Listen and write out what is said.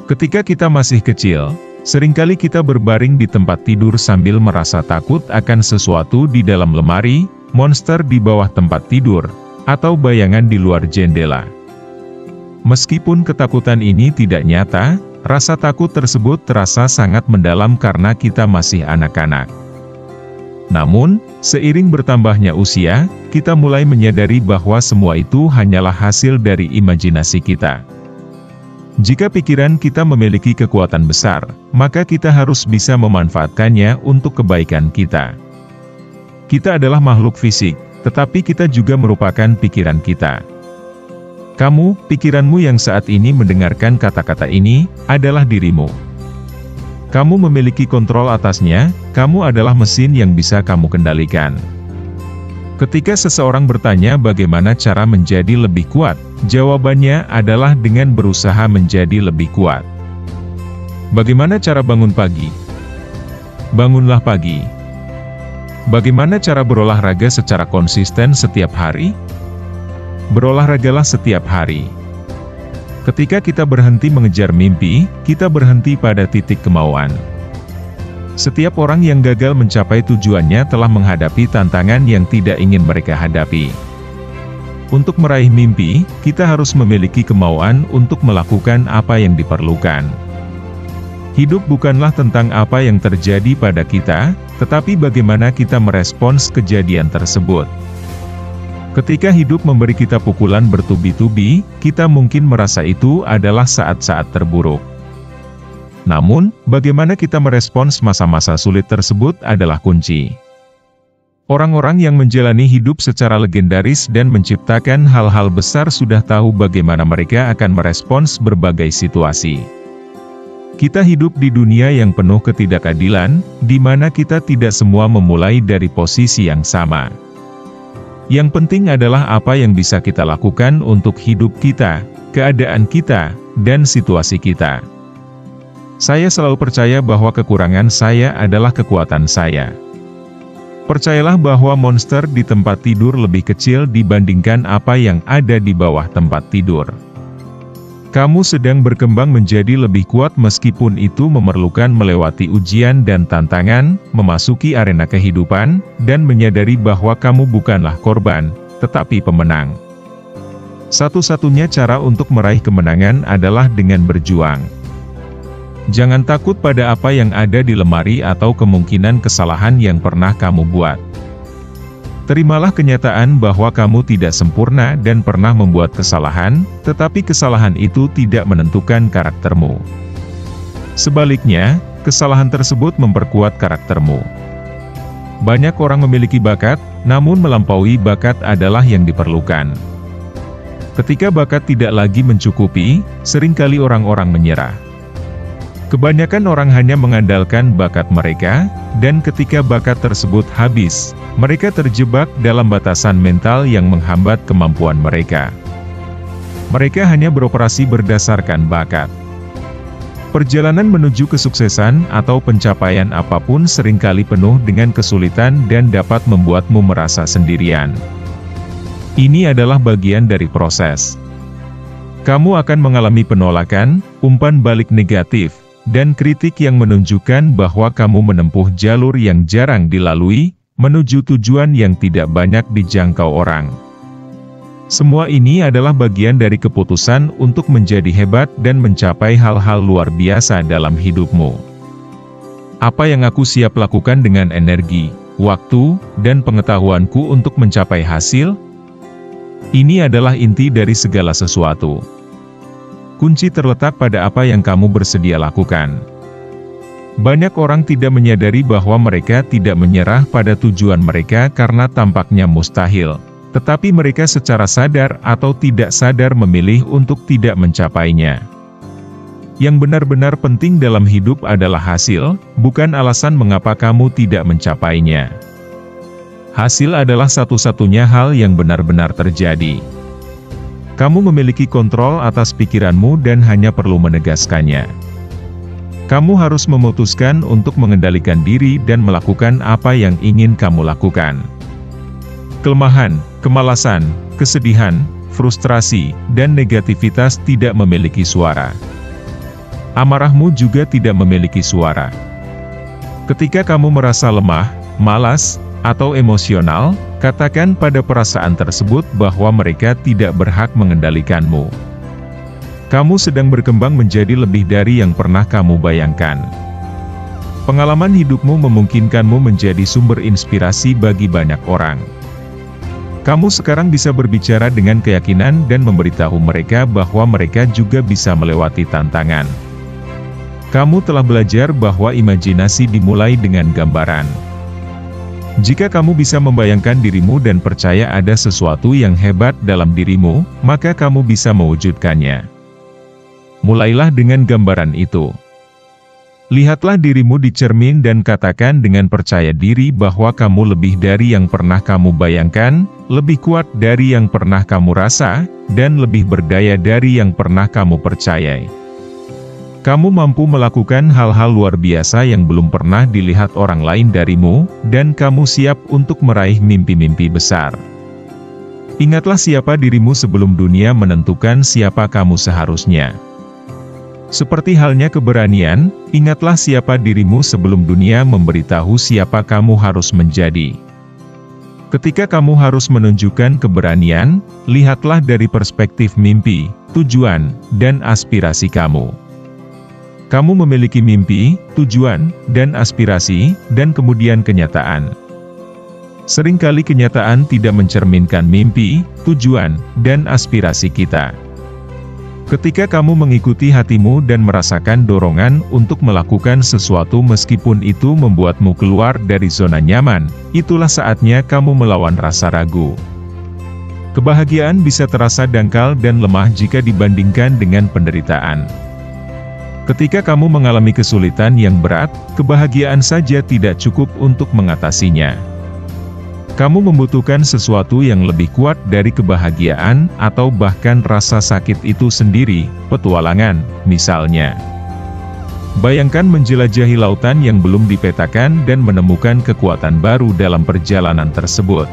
Ketika kita masih kecil, seringkali kita berbaring di tempat tidur sambil merasa takut akan sesuatu di dalam lemari, monster di bawah tempat tidur, atau bayangan di luar jendela. Meskipun ketakutan ini tidak nyata, rasa takut tersebut terasa sangat mendalam karena kita masih anak-anak. Namun, seiring bertambahnya usia, kita mulai menyadari bahwa semua itu hanyalah hasil dari imajinasi kita. Jika pikiran kita memiliki kekuatan besar, maka kita harus bisa memanfaatkannya untuk kebaikan kita. Kita adalah makhluk fisik, tetapi kita juga merupakan pikiran kita. Kamu, pikiranmu yang saat ini mendengarkan kata-kata ini, adalah dirimu. Kamu memiliki kontrol atasnya, kamu adalah mesin yang bisa kamu kendalikan. Ketika seseorang bertanya bagaimana cara menjadi lebih kuat, jawabannya adalah dengan berusaha menjadi lebih kuat. Bagaimana cara bangun pagi? Bangunlah pagi. Bagaimana cara berolahraga secara konsisten setiap hari? Berolahragalah setiap hari. Ketika kita berhenti mengejar mimpi, kita berhenti pada titik kemauan. Setiap orang yang gagal mencapai tujuannya telah menghadapi tantangan yang tidak ingin mereka hadapi. Untuk meraih mimpi, kita harus memiliki kemauan untuk melakukan apa yang diperlukan. Hidup bukanlah tentang apa yang terjadi pada kita, tetapi bagaimana kita merespons kejadian tersebut. Ketika hidup memberi kita pukulan bertubi-tubi, kita mungkin merasa itu adalah saat-saat terburuk. Namun, bagaimana kita merespons masa-masa sulit tersebut adalah kunci. Orang-orang yang menjalani hidup secara legendaris dan menciptakan hal-hal besar sudah tahu bagaimana mereka akan merespons berbagai situasi. Kita hidup di dunia yang penuh ketidakadilan, di mana kita tidak semua memulai dari posisi yang sama. Yang penting adalah apa yang bisa kita lakukan untuk hidup kita, keadaan kita, dan situasi kita. Saya selalu percaya bahwa kekurangan saya adalah kekuatan saya. Percayalah bahwa monster di tempat tidur lebih kecil dibandingkan apa yang ada di bawah tempat tidur. Kamu sedang berkembang menjadi lebih kuat meskipun itu memerlukan melewati ujian dan tantangan, memasuki arena kehidupan, dan menyadari bahwa kamu bukanlah korban, tetapi pemenang. Satu-satunya cara untuk meraih kemenangan adalah dengan berjuang. Jangan takut pada apa yang ada di lemari atau kemungkinan kesalahan yang pernah kamu buat. Terimalah kenyataan bahwa kamu tidak sempurna dan pernah membuat kesalahan, tetapi kesalahan itu tidak menentukan karaktermu. Sebaliknya, kesalahan tersebut memperkuat karaktermu. Banyak orang memiliki bakat, namun melampaui bakat adalah yang diperlukan. Ketika bakat tidak lagi mencukupi, seringkali orang-orang menyerah. Kebanyakan orang hanya mengandalkan bakat mereka, dan ketika bakat tersebut habis, mereka terjebak dalam batasan mental yang menghambat kemampuan mereka. Mereka hanya beroperasi berdasarkan bakat. Perjalanan menuju kesuksesan atau pencapaian apapun seringkali penuh dengan kesulitan dan dapat membuatmu merasa sendirian. Ini adalah bagian dari proses. Kamu akan mengalami penolakan, umpan balik negatif, dan kritik yang menunjukkan bahwa kamu menempuh jalur yang jarang dilalui, menuju tujuan yang tidak banyak dijangkau orang. Semua ini adalah bagian dari keputusan untuk menjadi hebat dan mencapai hal-hal luar biasa dalam hidupmu. Apa yang aku siap lakukan dengan energi, waktu, dan pengetahuanku untuk mencapai hasil? Ini adalah inti dari segala sesuatu. Kunci terletak pada apa yang kamu bersedia lakukan. Banyak orang tidak menyadari bahwa mereka tidak menyerah pada tujuan mereka karena tampaknya mustahil, tetapi mereka secara sadar atau tidak sadar memilih untuk tidak mencapainya. Yang benar-benar penting dalam hidup adalah hasil, bukan alasan mengapa kamu tidak mencapainya. Hasil adalah satu-satunya hal yang benar-benar terjadi. Kamu memiliki kontrol atas pikiranmu dan hanya perlu menegaskannya. Kamu harus memutuskan untuk mengendalikan diri dan melakukan apa yang ingin kamu lakukan. Kelemahan, kemalasan, kesedihan, frustrasi, dan negativitas tidak memiliki suara. Amarahmu juga tidak memiliki suara. Ketika kamu merasa lemah, malas, atau emosional, katakan pada perasaan tersebut bahwa mereka tidak berhak mengendalikanmu. Kamu sedang berkembang menjadi lebih dari yang pernah kamu bayangkan. Pengalaman hidupmu memungkinkanmu menjadi sumber inspirasi bagi banyak orang. Kamu sekarang bisa berbicara dengan keyakinan dan memberitahu mereka bahwa mereka juga bisa melewati tantangan. Kamu telah belajar bahwa imajinasi dimulai dengan gambaran. Jika kamu bisa membayangkan dirimu dan percaya ada sesuatu yang hebat dalam dirimu, maka kamu bisa mewujudkannya. Mulailah dengan gambaran itu. Lihatlah dirimu di cermin dan katakan dengan percaya diri bahwa kamu lebih dari yang pernah kamu bayangkan, lebih kuat dari yang pernah kamu rasa, dan lebih berdaya dari yang pernah kamu percayai. Kamu mampu melakukan hal-hal luar biasa yang belum pernah dilihat orang lain darimu, dan kamu siap untuk meraih mimpi-mimpi besar. Ingatlah siapa dirimu sebelum dunia menentukan siapa kamu seharusnya. Seperti halnya keberanian, ingatlah siapa dirimu sebelum dunia memberitahu siapa kamu harus menjadi. Ketika kamu harus menunjukkan keberanian, lihatlah dari perspektif mimpi, tujuan, dan aspirasi kamu. Kamu memiliki mimpi, tujuan, dan aspirasi, dan kemudian kenyataan. Seringkali kenyataan tidak mencerminkan mimpi, tujuan, dan aspirasi kita. Ketika kamu mengikuti hatimu dan merasakan dorongan untuk melakukan sesuatu meskipun itu membuatmu keluar dari zona nyaman, itulah saatnya kamu melawan rasa ragu. Kebahagiaan bisa terasa dangkal dan lemah jika dibandingkan dengan penderitaan. Ketika kamu mengalami kesulitan yang berat, kebahagiaan saja tidak cukup untuk mengatasinya. Kamu membutuhkan sesuatu yang lebih kuat dari kebahagiaan, atau bahkan rasa sakit itu sendiri, petualangan, misalnya. Bayangkan menjelajahi lautan yang belum dipetakan dan menemukan kekuatan baru dalam perjalanan tersebut.